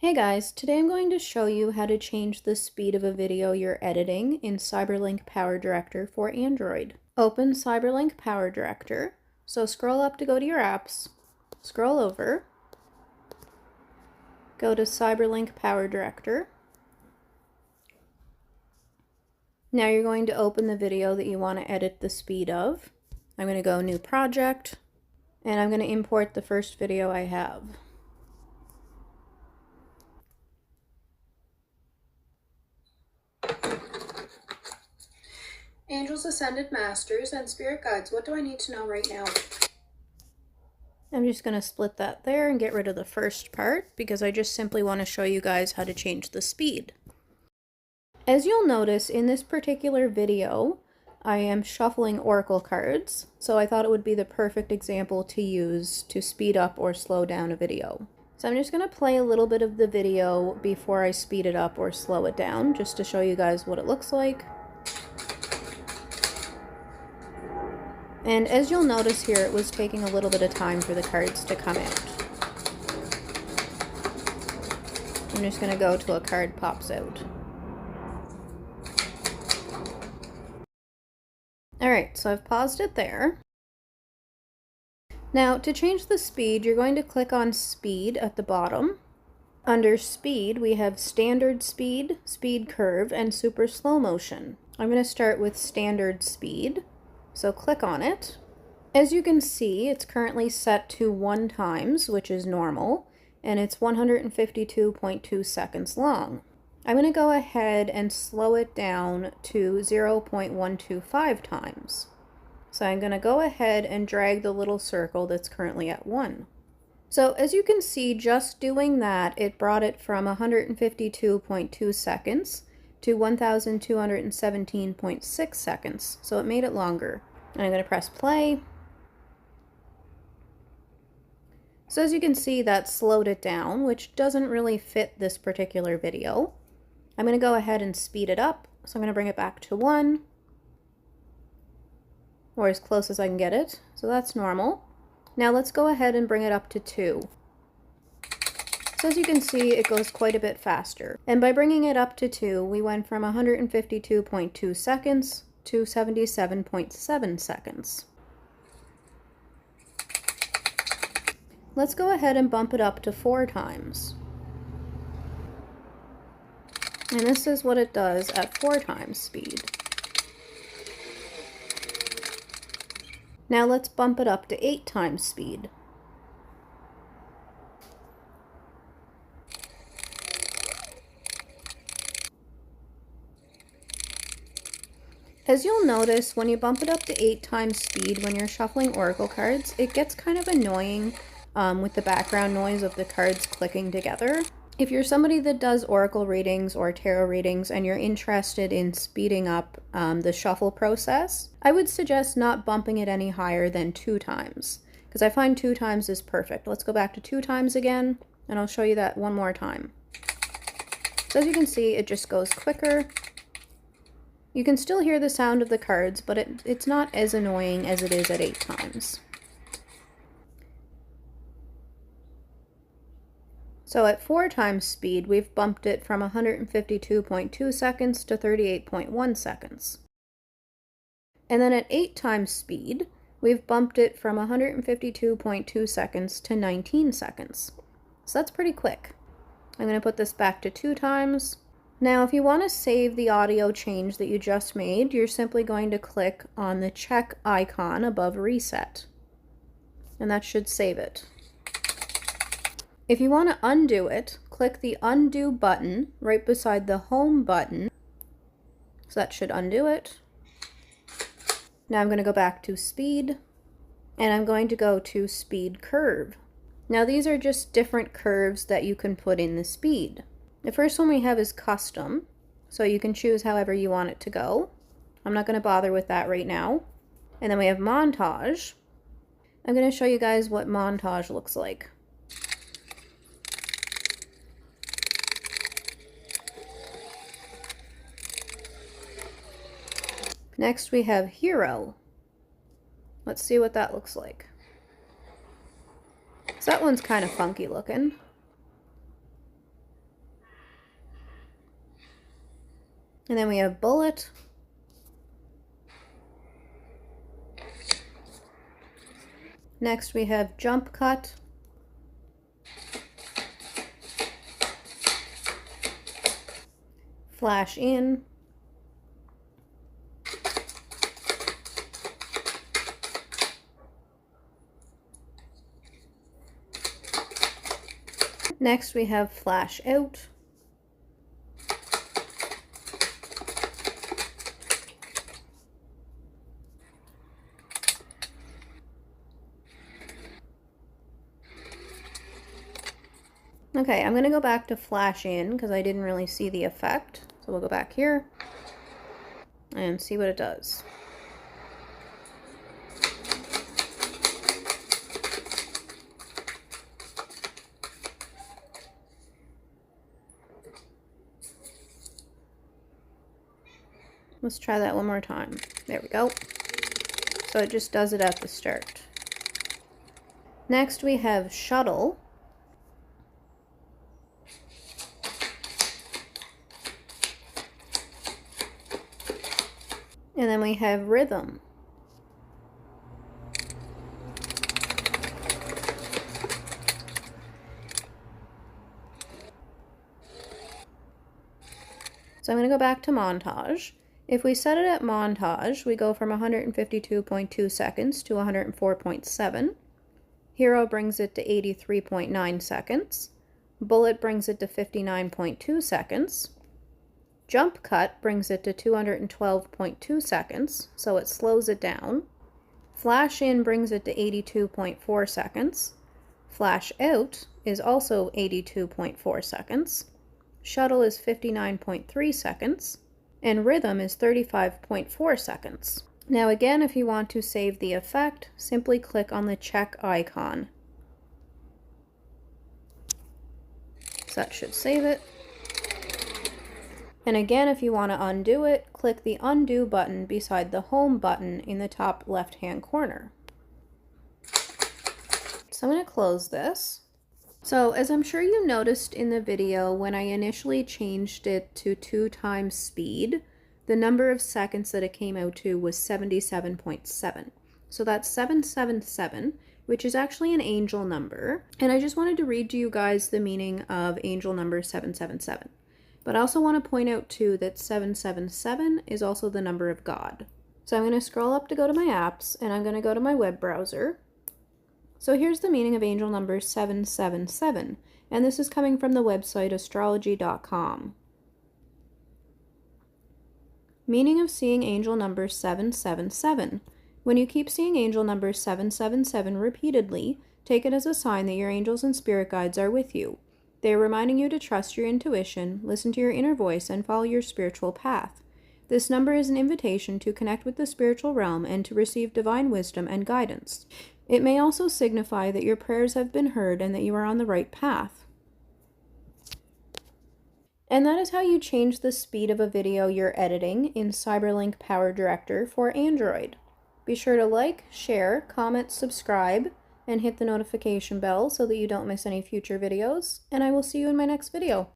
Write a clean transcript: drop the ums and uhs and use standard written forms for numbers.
Hey guys, today I'm going to show you how to change the speed of a video you're editing in Cyberlink PowerDirector for Android. Open Cyberlink PowerDirector, so scroll up to go to your apps, scroll over, go to Cyberlink PowerDirector. Now you're going to open the video that you want to edit the speed of. I'm going to go New Project, and I'm going to import the first video I have. Angels, Ascended Masters, and Spirit Guides, what do I need to know right now? I'm just going to split that there and get rid of the first part because I just simply want to show you guys how to change the speed. As you'll notice in this particular video, I am shuffling oracle cards, so I thought it would be the perfect example to use to speed up or slow down a video. So I'm just going to play a little bit of the video before I speed it up or slow it down, just to show you guys what it looks like. And as you'll notice here, it was taking a little bit of time for the cards to come out. I'm just going to go till a card pops out. Alright, so I've paused it there. Now, to change the speed, you're going to click on Speed at the bottom. Under Speed, we have Standard Speed, Speed Curve, and Super Slow Motion. I'm going to start with Standard Speed. So click on it. As you can see, it's currently set to 1 times, which is normal, and it's 152.2 seconds long. I'm going to go ahead and slow it down to 0.125 times. So I'm going to go ahead and drag the little circle that's currently at 1. So as you can see, just doing that, it brought it from 152.2 seconds to 1,217.6 seconds, so it made it longer. And I'm going to press play. So as you can see, that slowed it down, which doesn't really fit this particular video. I'm going to go ahead and speed it up, so I'm going to bring it back to 1, or as close as I can get it, so that's normal. Now let's go ahead and bring it up to 2. So as you can see, it goes quite a bit faster. And by bringing it up to 2, we went from 152.2 seconds to 77.7 seconds. Let's go ahead and bump it up to 4 times. And this is what it does at 4 times speed. Now let's bump it up to 8 times speed. As you'll notice, when you bump it up to 8 times speed when you're shuffling oracle cards, it gets kind of annoying with the background noise of the cards clicking together. If you're somebody that does oracle readings or tarot readings and you're interested in speeding up the shuffle process, I would suggest not bumping it any higher than 2 times, because I find 2 times is perfect. Let's go back to 2 times again, and I'll show you that one more time. So as you can see, it just goes quicker. You can still hear the sound of the cards, but it's not as annoying as it is at 8 times. So at 4 times speed, we've bumped it from 152.2 seconds to 38.1 seconds. And then at 8 times speed, we've bumped it from 152.2 seconds to 19 seconds. So that's pretty quick. I'm going to put this back to 2 times. Now, if you want to save the audio change that you just made, you're simply going to click on the check icon above Reset, and that should save it. If you want to undo it, click the Undo button right beside the Home button, so that should undo it. Now I'm going to go back to Speed, and I'm going to go to Speed Curve. Now these are just different curves that you can put in the speed. The first one we have is Custom, so you can choose however you want it to go. I'm not going to bother with that right now. And then we have Montage. I'm going to show you guys what Montage looks like. Next we have Hero. Let's see what that looks like. So that one's kind of funky looking. And then we have bullet. Next we have jump cut. Flash in. Next we have flash out. Okay, I'm going to go back to flash in because I didn't really see the effect. So we'll go back here and see what it does. Let's try that one more time. There we go. So it just does it at the start. Next we have shuttle. And then we have rhythm. So I'm going to go back to montage. If we set it at montage, we go from 152.2 seconds to 104.7. Hero brings it to 83.9 seconds. Bullet brings it to 59.2 seconds. Jump cut brings it to 212.2 seconds, so it slows it down. Flash in brings it to 82.4 seconds. Flash out is also 82.4 seconds. Shuttle is 59.3 seconds. And rhythm is 35.4 seconds. Now again, if you want to save the effect, simply click on the check icon. So that should save it. And again, if you want to undo it, click the undo button beside the home button in the top left-hand corner. So I'm going to close this. So as I'm sure you noticed in the video, when I initially changed it to 2 times speed, the number of seconds that it came out to was 77.7. So that's 777, which is actually an angel number. And I just wanted to read to you guys the meaning of angel number 777. But I also want to point out too that 777 is also the number of God. So I'm going to scroll up to go to my apps, and I'm going to go to my web browser. So here's the meaning of angel number 777, and this is coming from the website astrology.com. Meaning of seeing angel number 777. When you keep seeing angel number 777 repeatedly, take it as a sign that your angels and spirit guides are with you. They are reminding you to trust your intuition, listen to your inner voice, and follow your spiritual path. This number is an invitation to connect with the spiritual realm and to receive divine wisdom and guidance. It may also signify that your prayers have been heard and that you are on the right path. And that is how you change the speed of a video you're editing in Cyberlink PowerDirector for Android. Be sure to like, share, comment, subscribe, and hit the notification bell so that you don't miss any future videos, and I will see you in my next video.